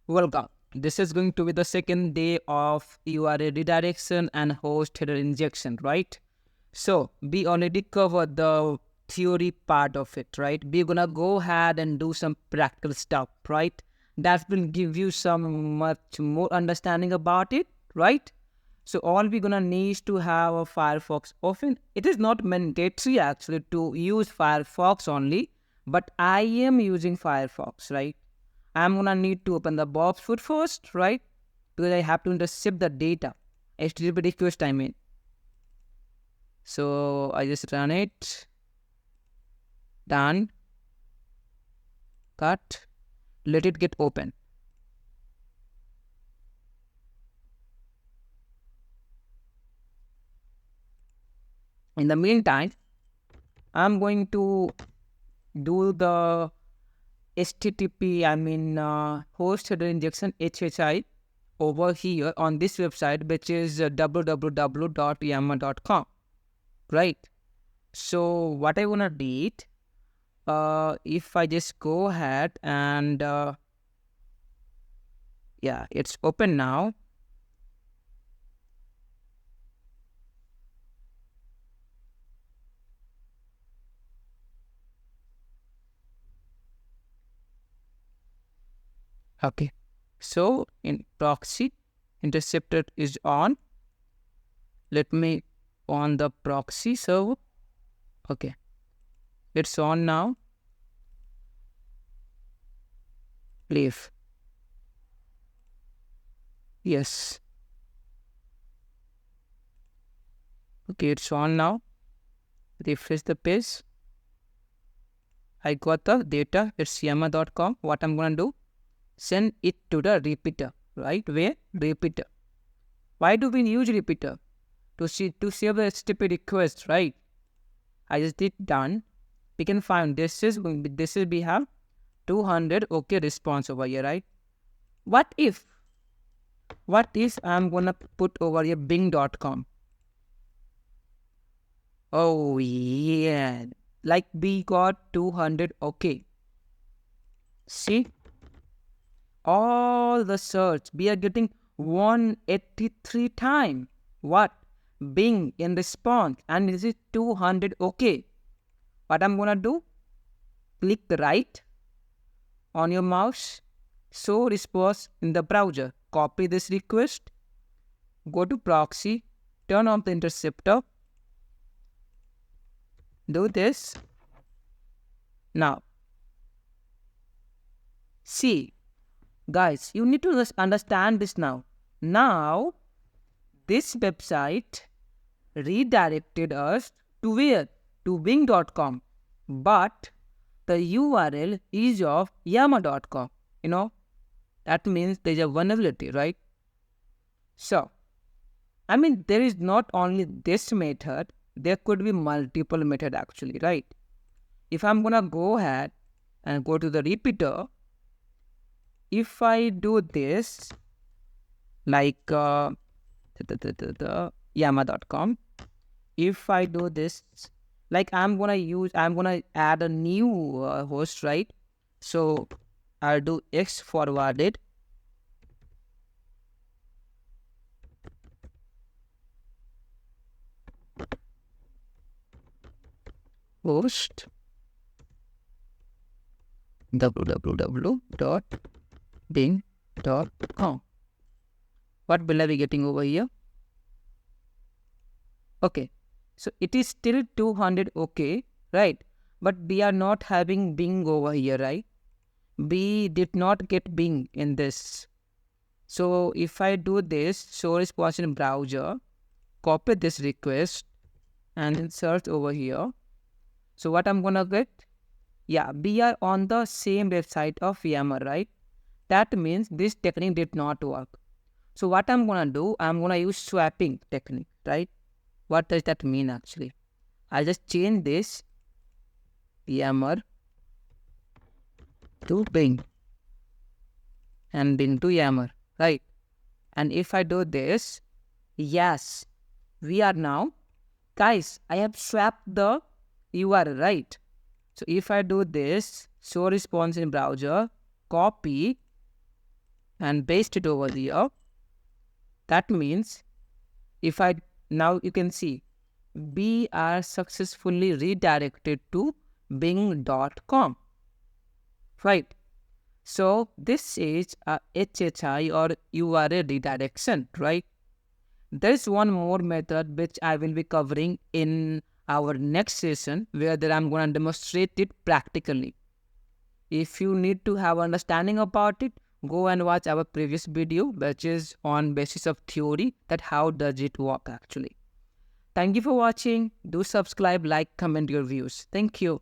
Welcome. This is going to be the second day of URL redirection and host header injection, right? So we already covered the theory part of it, right? We're gonna go ahead and do some practical stuff, right? That will give you some much more understanding about it, right? So all we're gonna need is to have a Firefox open. It is not mandatory actually to use Firefox only, but I am using Firefox, right? I'm gonna need to open the Bob's foot first, right? Because I have to intercept the data. HTTP request, I mean. So I just run it. Done. Cut. Let it get open. In the meantime, I'm going to do the HTTP, host header injection HHI over here on this website, which is www.yammer.com, right? So what I wanna do, if I just go ahead and yeah, it's open now. Okay, so in proxy, interceptor is on. Let me on the proxy server. Okay, it's on now. Leave. Yes. Okay, it's on now. Refresh the page. I got the data. It's yammer.com. What I'm gonna do? Send it to the repeater, right? Where? Repeater. Why do we use repeater? To save the HTTP request, right? I just did done. We can find this is we have 200 okay response over here, right? What if I'm gonna put over here bing.com? Oh yeah, like we got 200 okay. See, all the search we are getting 183 times. What? Bing in response, and this is 200 okay. What I'm gonna do? Click the right on your mouse, show response in the browser. Copy this request, go to proxy, turn on the interceptor, do this. Now, see, guys, you need to understand this now. Now, this website redirected us to where? To bing.com. But the URL is of yammer.com. You know, that means there's a vulnerability, right? So, there is not only this method, there could be multiple method actually, right? If I'm gonna go ahead and go to the repeater, if I do this, like yammer.com, if I do this, like I'm gonna add a new host, right? So I'll do x forwarded host www.bing.com. What will I be getting over here? Okay, so it is still 200 okay, right? But we are not having Bing over here, right? We did not get Bing in this. So if I do this, show response in browser, copy this request and then search over here. So what I'm gonna get? Yeah, we are on the same website of Yammer, right? That means this technique did not work. So what I'm gonna do, I'm gonna use swapping technique, right? What does that mean actually? I'll just change this Yammer to Bing and Bing to Yammer, right? And if I do this, yes, we are now, guys, I have swapped the URL, right? So if I do this, show response in browser, copy and paste it over here. That means if I, now you can see we are successfully redirected to bing.com, right? So this is a HHI or URL redirection, right? There's one more method which I will be covering in our next session, where I'm going to demonstrate it practically. If you need to have understanding about it, go and watch our previous video, which is on basis of theory, that how does it work actually. Thank you for watching. Do subscribe, like, comment your views. Thank you.